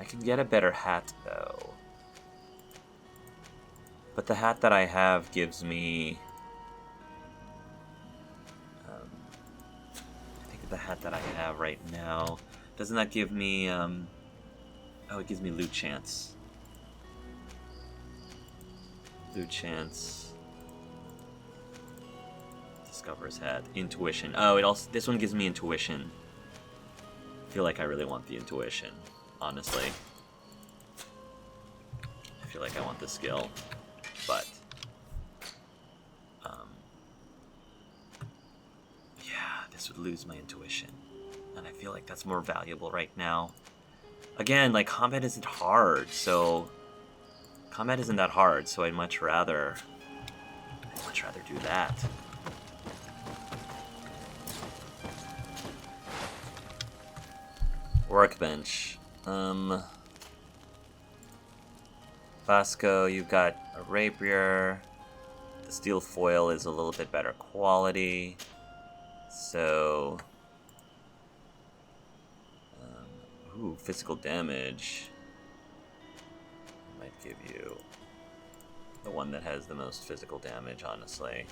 can get a better hat, though. But the hat that I have gives me... I think the hat that I have right now... Doesn't that give me... Oh, it gives me loot chance. Loot chance. Discover's hat. Intuition. Oh, it also... This one gives me intuition. I feel like I really want the intuition, honestly. I feel like I want the skill, but yeah, this would lose my intuition, and I feel like that's more valuable right now. Again, like, combat isn't hard, so I'd much rather do that. Workbench. Vasco, you've got a rapier. The steel foil is a little bit better quality. So... ooh, physical damage. I might give you the one that has the most physical damage, honestly.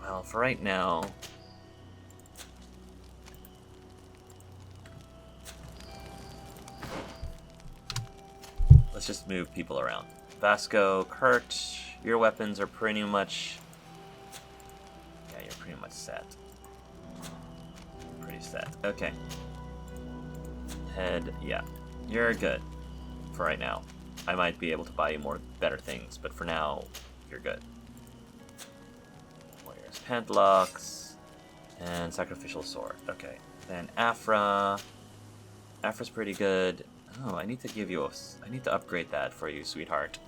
Well, for right now... Let's just move people around. Vasco, Kurt, your weapons are pretty much... Yeah, you're pretty much set. Pretty set. Okay. Head, yeah. You're good. For right now. I might be able to buy you more better things, but for now, you're good. Warriors, Pantlocks, and Sacrificial Sword. Okay. Then Afra. Afra's pretty good. Oh, I need to give you I need to upgrade that for you, sweetheart.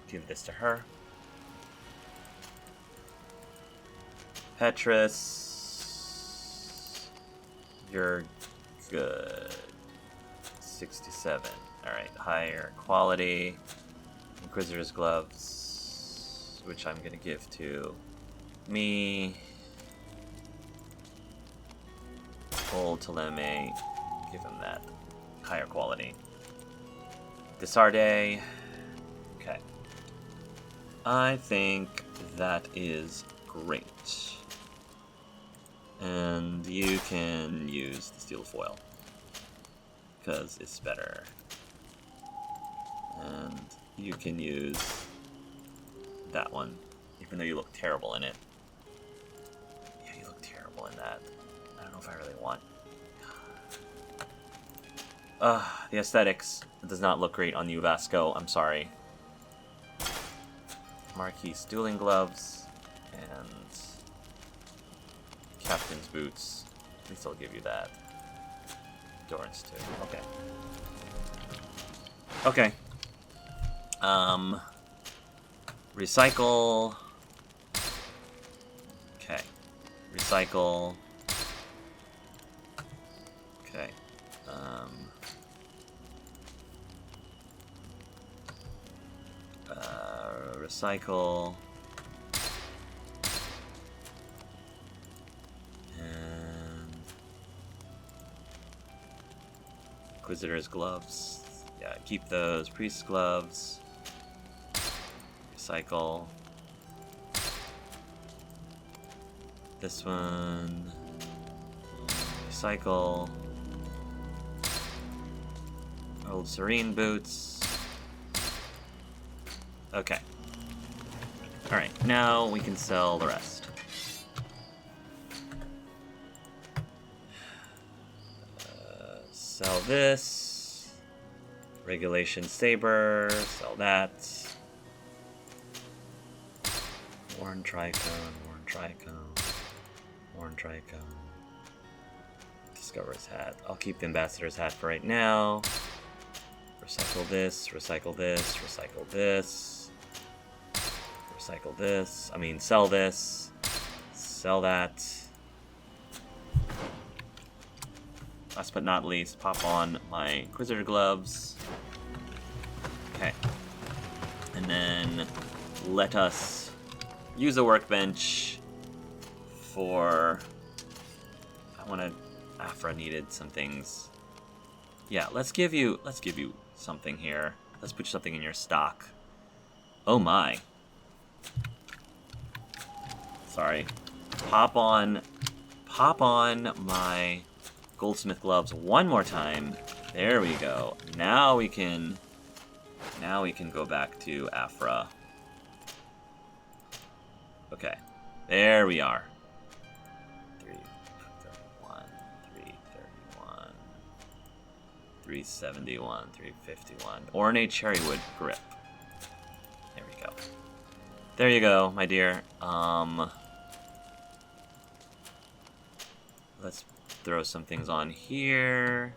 Give this to her. Petrus. You're good. 67. Alright, higher quality. Inquisitor's gloves, which I'm gonna give to me. Old Teleme, give him that higher quality. Desarde. Okay. I think that is great. And you can use the steel foil, because it's better. And you can use that one, even though you look terrible in it. Yeah, you look terrible in that. I don't know if I really want... the aesthetics does not look great on you, Vasco. I'm sorry. Marquise dueling gloves and captain's boots. At least I'll give you that. Dorans too. Okay. Okay. Recycle. Okay. Recycle. Okay. Recycle. And Inquisitor's gloves. Yeah, keep those. Priest's gloves. Recycle. This one. Recycle. Old Serene boots. Okay. Alright, now we can sell the rest. Sell this. Regulation Saber. Sell that. Worn Tricone. Worn Tricone. Worn Tricone. Discoverer's hat. I'll keep the Ambassador's hat for right now. Recycle this. Recycle this. Recycle this. Recycle this. I mean, sell this. Sell that. Last but not least, pop on my Inquisitor gloves. Okay. And then let us use a workbench for... Afra needed some things. Yeah, let's give you something here. Let's put something in your stock. Oh my. Sorry. Pop on my goldsmith gloves one more time. There we go. Now we can go back to Afra. Okay. There we are. 331, 331, 371, 351. Ornate cherrywood grip. There we go. There you go, my dear. Let's throw some things on here.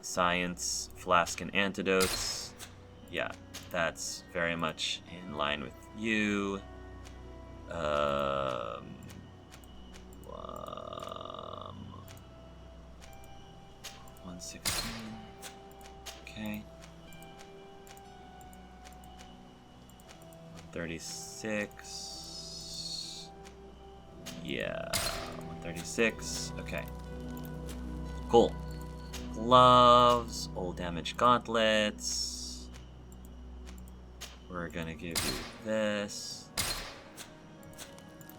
Science, flask, and antidotes. Yeah, that's very much in line with you. 116. Okay. 136. Yeah, 136. Okay. Cool. Gloves, old damage gauntlets. We're gonna give you this.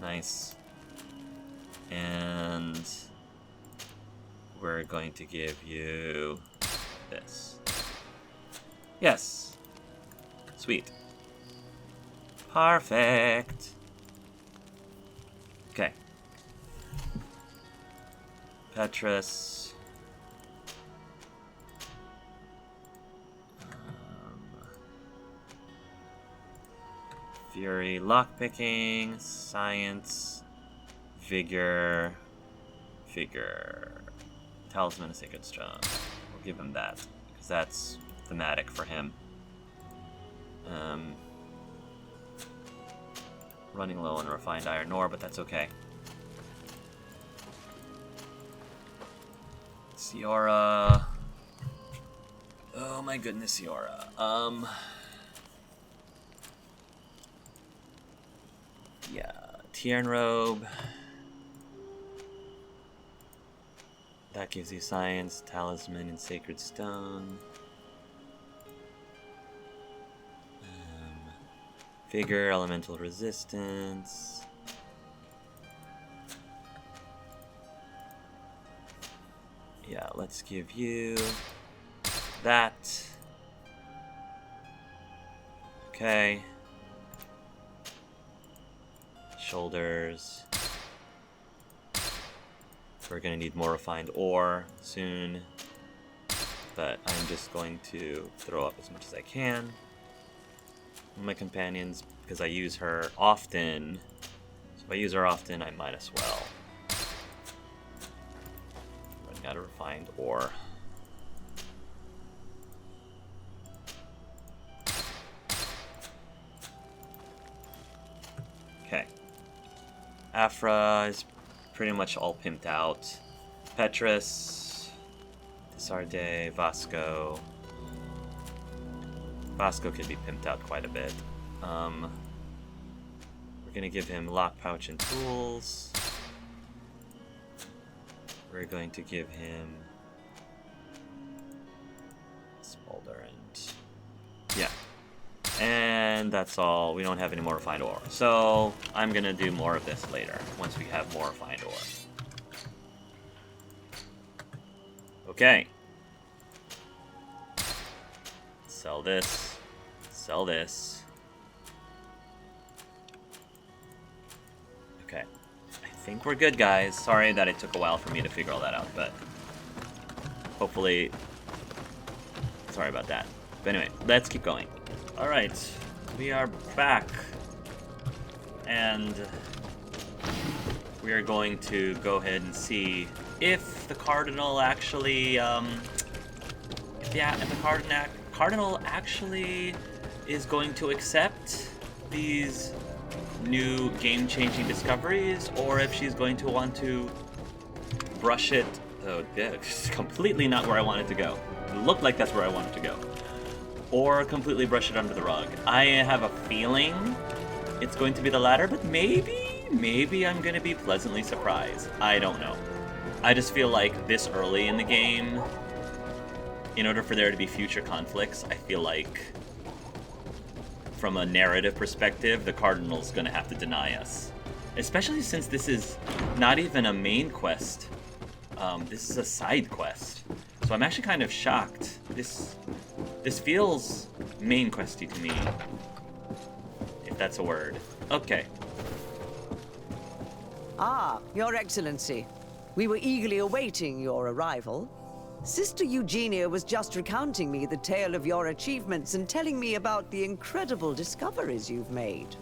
Nice. And we're going to give you this. Yes. Sweet. Perfect. Okay. Petrus. Fury, lockpicking, science, vigor, talisman, and sacred stone. We'll give him that because that's thematic for him. Running low on refined iron ore, but that's okay. Ciora. Oh my goodness, Ciora. Yeah, Tiern robe. That gives you science, talisman, and sacred stone. Vigor, elemental resistance. Yeah, let's give you that. Okay. Shoulders. We're gonna need more refined ore soon, but I'm just going to throw up as much as I can. My companions, because I use her often. So if I use her often, I might as well. Running out of refined ore. Okay. Afra is pretty much all pimped out. Petrus, Desarde, Vasco. Vasco could be pimped out quite a bit. We're gonna give him lock pouch and tools. We're going to give him smolder and yeah. And that's all. We don't have any more refined ore. So I'm gonna do more of this later once we have more refined ore. Okay. Sell this. Sell this. Okay. I think we're good, guys. Sorry that it took a while for me to figure all that out, but hopefully... Sorry about that. But anyway, let's keep going. Alright, we are back. And we are going to go ahead and see if the Cardinal actually, if the Cardinal actually is going to accept these new game-changing discoveries, or if she's going to want to brush it So, yeah, it's completely not where I wanted to go. It looked like that's where I wanted to go. Or completely brush it under the rug. I have a feeling it's going to be the latter, but maybe I'm going to be pleasantly surprised. I don't know. I just feel like this early in the game, in order for there to be future conflicts, I feel like, from a narrative perspective, the Cardinal's going to have to deny us. Especially since this is not even a main quest. This is a side quest. So I'm actually kind of shocked. This feels main questy to me. If that's a word. Okay. Ah, Your Excellency. We were eagerly awaiting your arrival. Sister Eugenia was just recounting me the tale of your achievements and telling me about the incredible discoveries you've made.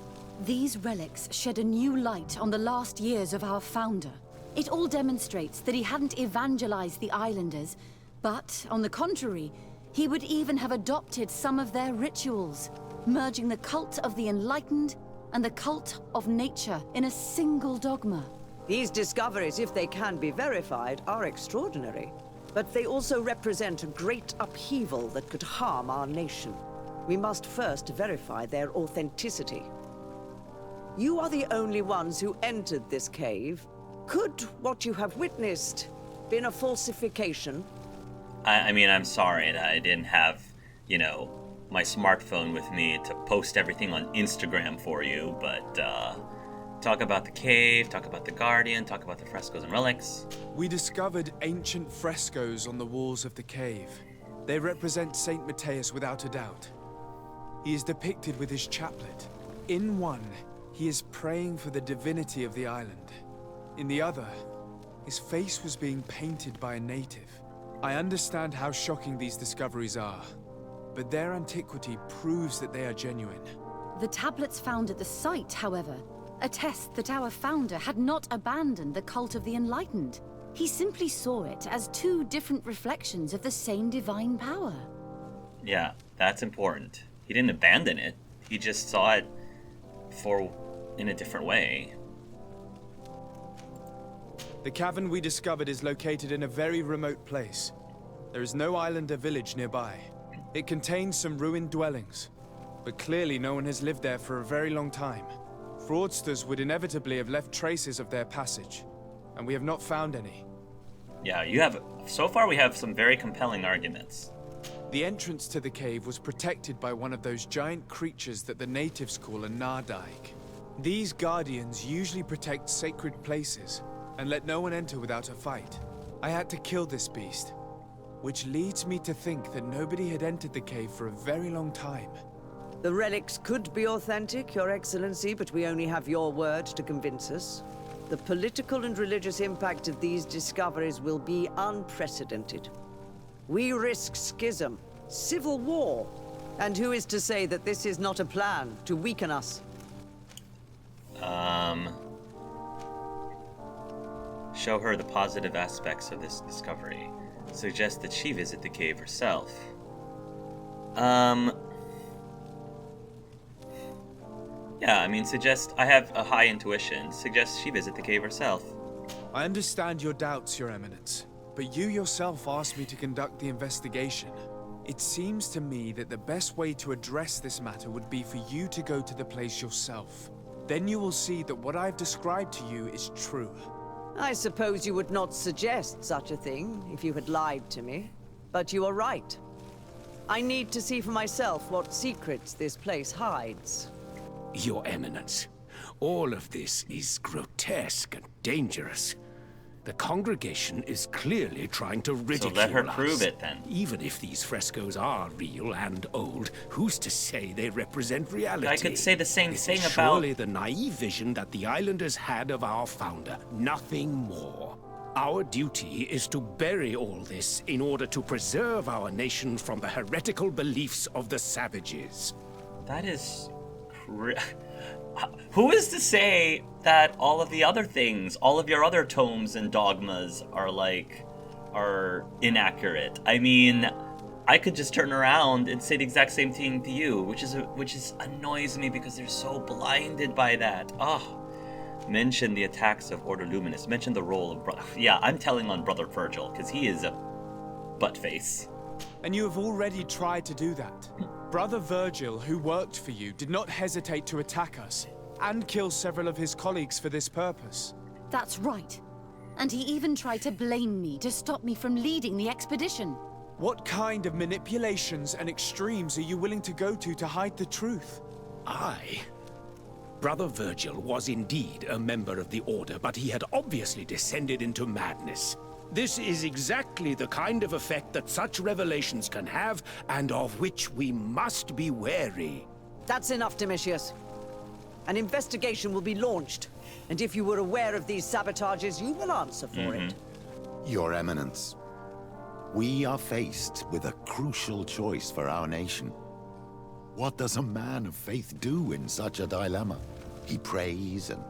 These relics shed a new light on the last years of our founder. It all demonstrates that he hadn't evangelized the islanders, but, on the contrary, he would even have adopted some of their rituals, merging the cult of the enlightened and the cult of nature in a single dogma. These discoveries, if they can be verified, are extraordinary. But they also represent a great upheaval that could harm our nation. We must first verify their authenticity. You are the only ones who entered this cave. Could what you have witnessed been a falsification? I mean, I'm sorry that I didn't have, my smartphone with me to post everything on Instagram for you, but, talk about the cave, talk about the Guardian, talk about the frescoes and relics. We discovered ancient frescoes on the walls of the cave. They represent Saint Matthias without a doubt. He is depicted with his chaplet. In one, he is praying for the divinity of the island. In the other, his face was being painted by a native. I understand how shocking these discoveries are, but their antiquity proves that they are genuine. The tablets found at the site, however, attest that our founder had not abandoned the cult of the enlightened. He simply saw it as two different reflections of the same divine power. Yeah, that's important. He didn't abandon it. He just saw it in a different way. The cavern we discovered is located in a very remote place. There is no island or village nearby. It contains some ruined dwellings, but clearly no one has lived there for a very long time. Fraudsters would inevitably have left traces of their passage, and we have not found any. Yeah, so far we have some very compelling arguments. The entrance to the cave was protected by one of those giant creatures that the natives call a Nardaig. These guardians usually protect sacred places and let no one enter without a fight. I had to kill this beast, which leads me to think that nobody had entered the cave for a very long time. The relics could be authentic, Your Excellency, but we only have your word to convince us. The political and religious impact of these discoveries will be unprecedented. We risk schism, civil war, and who is to say that this is not a plan to weaken us? Show her the positive aspects of this discovery. Suggest that she visit the cave herself. Yeah, I mean, I have a high intuition. Suggest she visit the cave herself. I understand your doubts, Your Eminence, but you yourself asked me to conduct the investigation. It seems to me that the best way to address this matter would be for you to go to the place yourself. Then you will see that what I've described to you is true. I suppose you would not suggest such a thing if you had lied to me. But you are right. I need to see for myself what secrets this place hides. Your Eminence, all of this is grotesque and dangerous. The congregation is clearly trying to ridicule us. So let her prove it, then. Even if these frescoes are real and old, who's to say they represent reality? I could say the same thing about... surely the naive vision that the islanders had of our founder, nothing more. Our duty is to bury all this in order to preserve our nation from the heretical beliefs of the savages. That is... Who is to say that all of the other things, all of your other tomes and dogmas are inaccurate? I mean, I could just turn around and say the exact same thing to you, which annoys me because they're so blinded by that. Oh, Mention the attacks of Order Luminous. Mention the role of brother. Yeah, I'm telling on Brother Virgil, because he is a buttface. And you have already tried to do that. Brother Virgil, who worked for you, did not hesitate to attack us, and kill several of his colleagues for this purpose. That's right. And he even tried to blame me to stop me from leading the expedition. What kind of manipulations and extremes are you willing to go to hide the truth? Brother Virgil was indeed a member of the Order, but he had obviously descended into madness. This is exactly the kind of effect that such revelations can have, and of which we must be wary. That's enough, Domitius. An investigation will be launched, and if you were aware of these sabotages, you will answer for it. Your Eminence, we are faced with a crucial choice for our nation. What does a man of faith do in such a dilemma? He prays and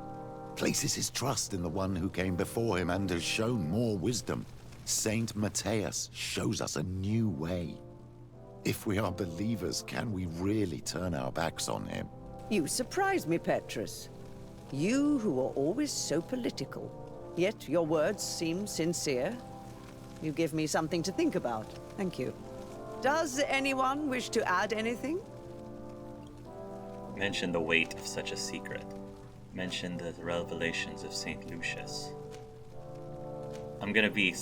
places his trust in the one who came before him and has shown more wisdom. Saint Matthias shows us a new way. If we are believers, can we really turn our backs on him? You surprise me, Petrus. You who are always so political. Yet your words seem sincere. You give me something to think about. Thank you. Does anyone wish to add anything? Mention the weight of such a secret. Mention the revelations of St. Lucius. I'm gonna be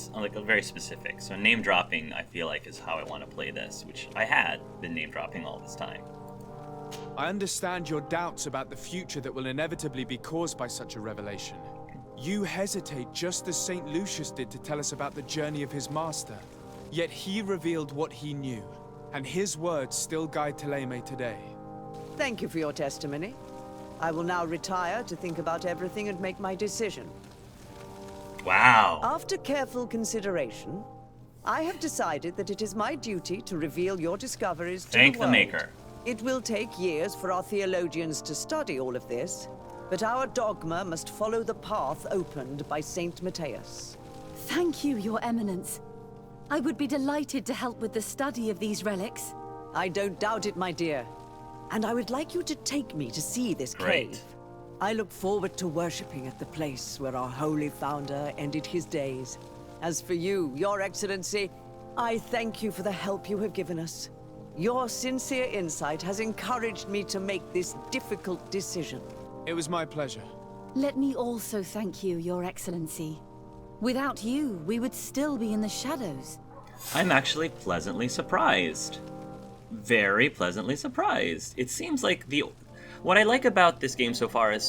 very specific. So name dropping, I feel like, is how I want to play this, which I had been name dropping all this time. I understand your doubts about the future that will inevitably be caused by such a revelation. You hesitate just as St. Lucius did to tell us about the journey of his master. Yet he revealed what he knew, and his words still guide Thélème today. Thank you for your testimony. I will now retire to think about everything and make my decision. Wow. After careful consideration, I have decided that it is my duty to reveal your discoveries to the world. Thank the Maker. It will take years for our theologians to study all of this, but our dogma must follow the path opened by Saint Matthias. Thank you, Your Eminence. I would be delighted to help with the study of these relics. I don't doubt it, my dear. And I would like you to take me to see this cave. I look forward to worshipping at the place where our holy founder ended his days. As for you, Your Excellency, I thank you for the help you have given us. Your sincere insight has encouraged me to make this difficult decision. It was my pleasure. Let me also thank you, Your Excellency. Without you, we would still be in the shadows. I'm actually pleasantly surprised. Very pleasantly surprised. It seems like what I like about this game so far it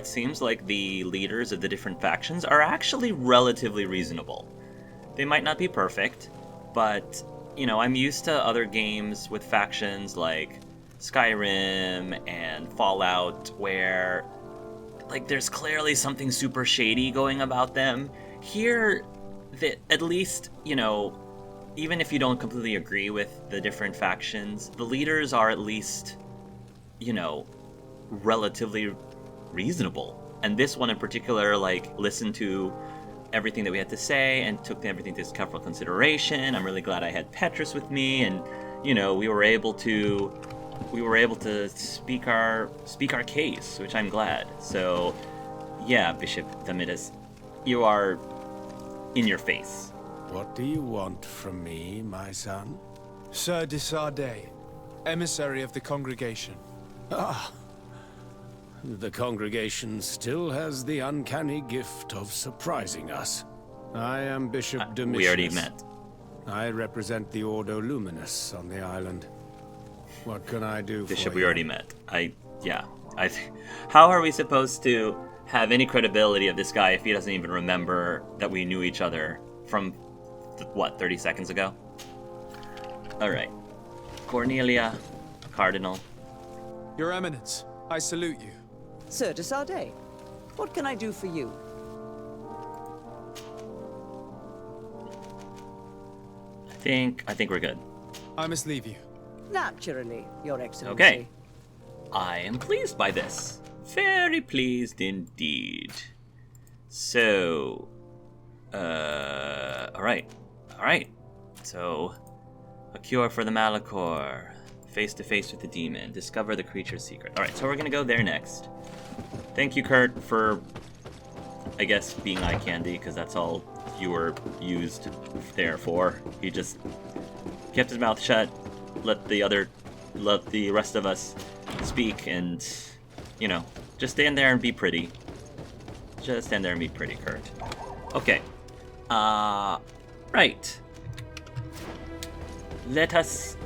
seems like the leaders of the different factions are actually relatively reasonable. They might not be perfect, but, you know, I'm used to other games with factions like Skyrim and Fallout where, like, there's clearly something super shady going about them. Here, at least, you know, even if you don't completely agree with the different factions, the leaders are at least, you know, relatively reasonable. And this one in particular, like, listened to everything that we had to say and took everything into careful consideration. I'm really glad I had Petrus with me, and, you know, we were able to speak our case, which I'm glad. So, yeah, Bishop Domitius, you are in your face. What do you want from me, my son? Sir de Sardet, emissary of the congregation. Ah, the congregation still has the uncanny gift of surprising us. I am Bishop Domitius. We already met. I represent the Ordo Luminous on the island. What can I do for you? Bishop, we already met. How are we supposed to have any credibility of this guy if he doesn't even remember that we knew each other from, 30 seconds ago? Alright. Cornelia, Cardinal. Your Eminence, I salute you. Sir de Sardet, what can I do for you? I think we're good. I must leave you. Naturally, Your Excellency. Okay. I am pleased by this. Very pleased indeed. So, alright. So, a cure for the Malachor. Face to face with the demon. Discover the creature's secret. Alright, so we're gonna go there next. Thank you, Kurt, for I guess, being eye candy, because that's all you were used there for. He just kept his mouth shut, let the rest of us speak, and, you know, just stand there and be pretty. Just stand there and be pretty, Kurt. Okay. Right. Let us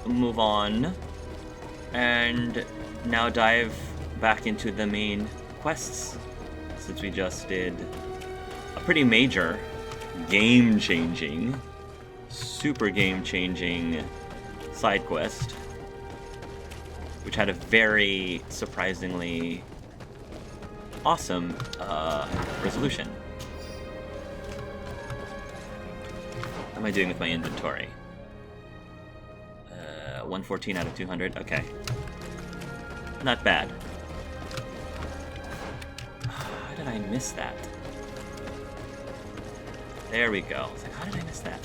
move on and now dive back into the main quests, since we just did a pretty major, game-changing, super game-changing side quest, which had a very surprisingly awesome resolution. What am I doing with my inventory? 114 out of 200. Okay. Not bad. How did I miss that? There we go. It's like, how did I miss that?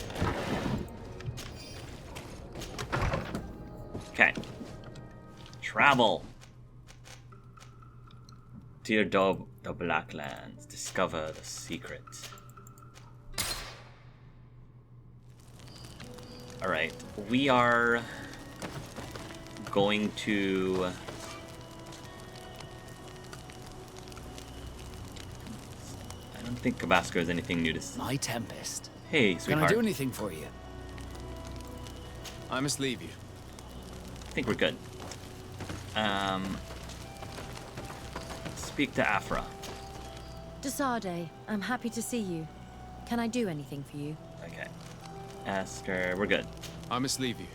Okay. Travel. Dear Dob, the Blacklands, discover the secret. Alright, we are going to... I don't think Cabasco has anything new to say. My Tempest. Hey, Can sweetheart. I do anything for you? I must leave you. I think we're good. Speak to Afra. Desade, I'm happy to see you. Can I do anything for you? Okay. Ask her. We're good. I must leave you.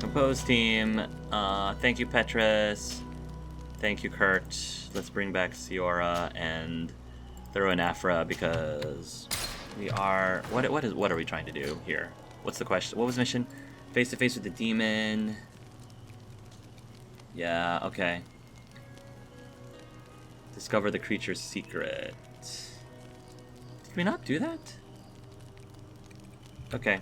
Compose team. Thank you, Petrus. Thank you, Kurt. Let's bring back Siora and throw in Afra because we are. What are we trying to do here? What's the question? What was the mission? Face to face with the demon. Yeah. Okay. Discover the creature's secret. Did we not do that? Okay.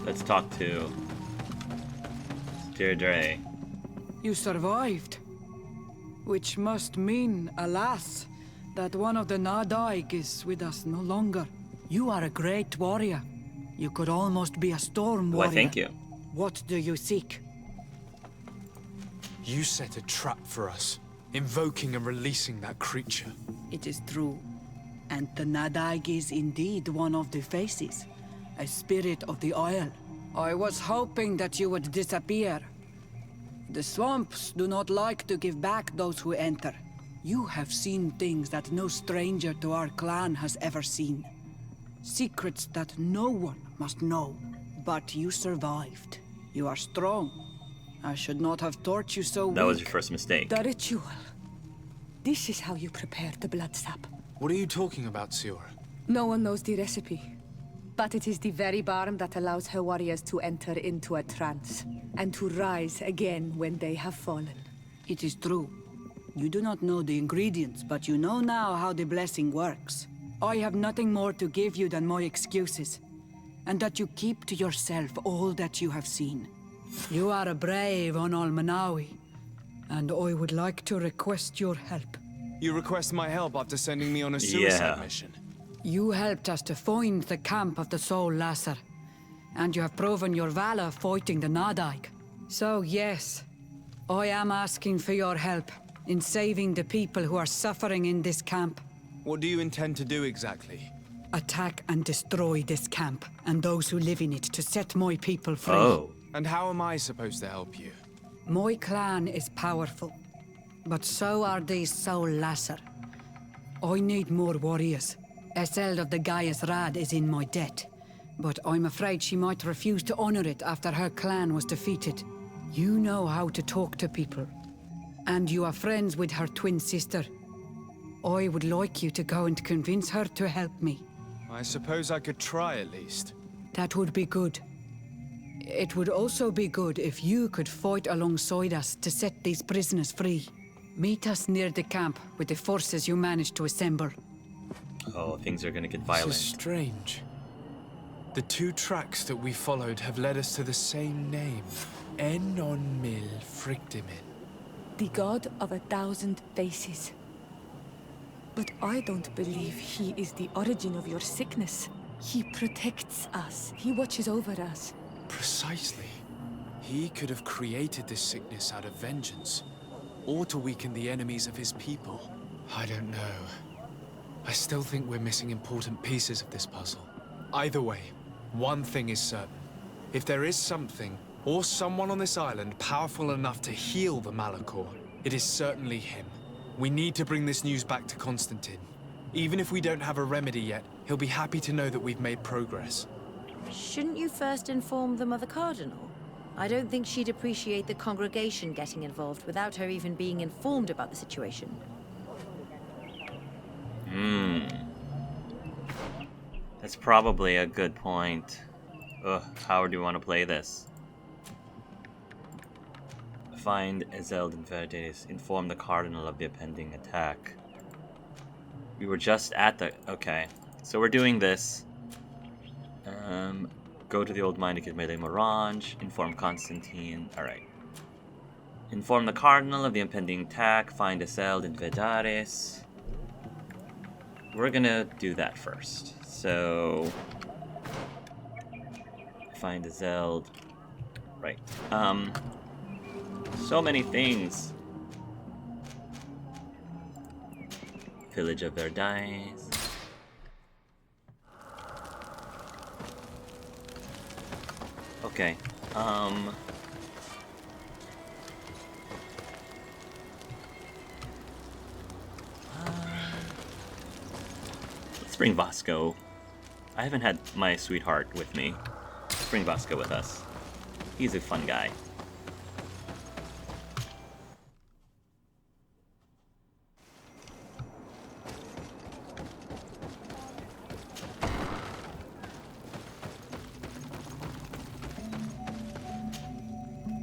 Let's talk to Deirdre. You survived. Which must mean, alas, that one of the Nadaig is with us no longer. You are a great warrior. You could almost be a storm warrior. Why, thank you. What do you seek? You set a trap for us, invoking and releasing that creature. It is true. And the Nadaig is indeed one of the faces. A spirit of the Isle. I was hoping that you would disappear. The swamps do not like to give back those who enter. You have seen things that no stranger to our clan has ever seen. Secrets that no one must know. But you survived. You are strong. I should not have taught you so That was weak. your first mistake. The ritual. This is how you prepare the blood sap. What are you talking about, Siora? No one knows the recipe. But it is the very barm that allows her warriors to enter into a trance, and to rise again when they have fallen. It is true. You do not know the ingredients, but you know now how the blessing works. I have nothing more to give you than my excuses, and that you keep to yourself all that you have seen. You are a brave on Almanawi, and I would like to request your help. You request my help after sending me on a suicide Yeah. mission. You helped us to find the camp of the Soul Lasser, and you have proven your valor fighting the Nadaig. So yes, I am asking for your help in saving the people who are suffering in this camp. What do you intend to do exactly? Attack and destroy this camp, and those who live in it, to set my people free. Oh. And how am I supposed to help you? My clan is powerful, but so are these Soul Lasser. I need more warriors. Eseld of the Gaius Rad is in my debt, but I'm afraid she might refuse to honor it after her clan was defeated. You know how to talk to people, and you are friends with her twin sister. I would like you to go and convince her to help me. I suppose I could try at least. That would be good. It would also be good if you could fight alongside us to set these prisoners free. Meet us near the camp with the forces you managed to assemble. Oh, things are gonna get This violent. is strange. The two tracks that we followed have led us to the same name. Enon Mil Frictimin. The god of 1,000 faces. But I don't believe he is the origin of your sickness. He protects us. He watches over us. Precisely. He could have created this sickness out of vengeance, or to weaken the enemies of his people. I don't know. I still think we're missing important pieces of this puzzle. Either way, one thing is certain. If there is something, or someone on this island powerful enough to heal the Malachor, it is certainly him. We need to bring this news back to Constantine. Even if we don't have a remedy yet, he'll be happy to know that we've made progress. Shouldn't you first inform the Mother Cardinal? I don't think she'd appreciate the congregation getting involved without her even being informed about the situation. That's probably a good point. Ugh, how do you want to play this? Find Ezeld and Verdes. Inform the Cardinal of the impending attack. We were just at the... Okay. So we're doing this. Go to the old mine to get Melee Morange. Inform Constantine. Alright. Inform the Cardinal of the impending attack. Find Ezeld and Verdes. We're gonna do that first. So... Find Ezeld. Right. So many things. Village of Verdes. Okay. Let's bring Vasco. I haven't had my sweetheart with me. Let's bring Vasco with us. He's a fun guy.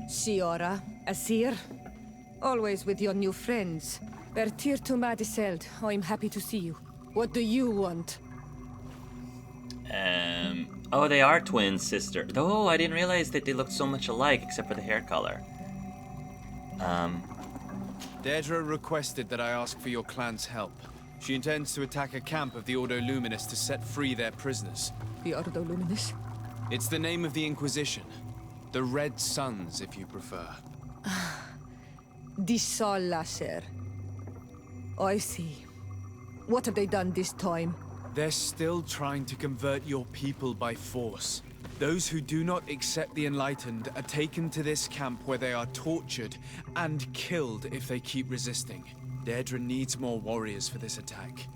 Siora, Asir, always with your new friends. Bertir to Madiseld, I'm happy to see you. What do you want? Oh, they are twin sisters. Oh, I didn't realize that they looked so much alike, except for the hair color. Deirdre requested that I ask for your clan's help. She intends to attack a camp of the Ordo Luminous to set free their prisoners. The Ordo Luminous? It's the name of the Inquisition. The Red Suns, if you prefer. The Sol Lasser. I see. What have they done this time? They're still trying to convert your people by force. Those who do not accept the Enlightened are taken to this camp where they are tortured and killed if they keep resisting. Deirdre needs more warriors for this attack.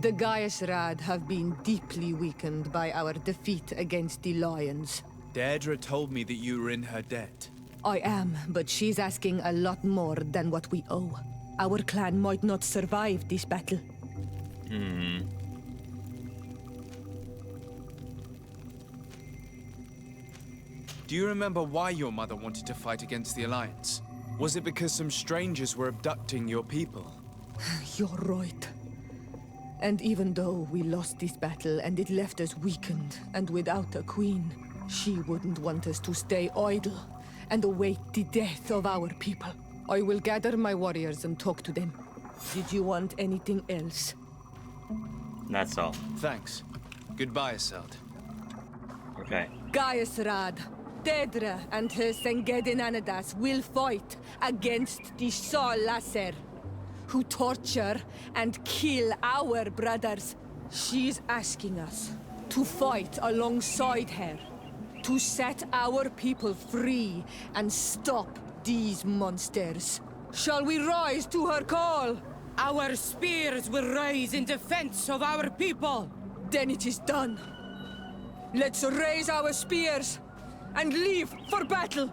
The Gaius Rad have been deeply weakened by our defeat against the Lions. Deirdre told me that you were in her debt. I am, but she's asking a lot more than what we owe. Our clan might not survive this battle. Do you remember why your mother wanted to fight against the Alliance? Was it because some strangers were abducting your people? You're right. And even though we lost this battle and it left us weakened and without a queen, she wouldn't want us to stay idle and await the death of our people. I will gather my warriors and talk to them. Did you want anything else? That's all. Thanks. Goodbye, Aseld. Okay. Gaius Rad, Deirdre and her Sengedin Anadas will fight against the Sol Lasser, who torture and kill our brothers. She's asking us to fight alongside her, to set our people free and stop these monsters. Shall we rise to her call? Our spears will rise in defense of our people. Then it is done. Let's raise our spears and leave for battle.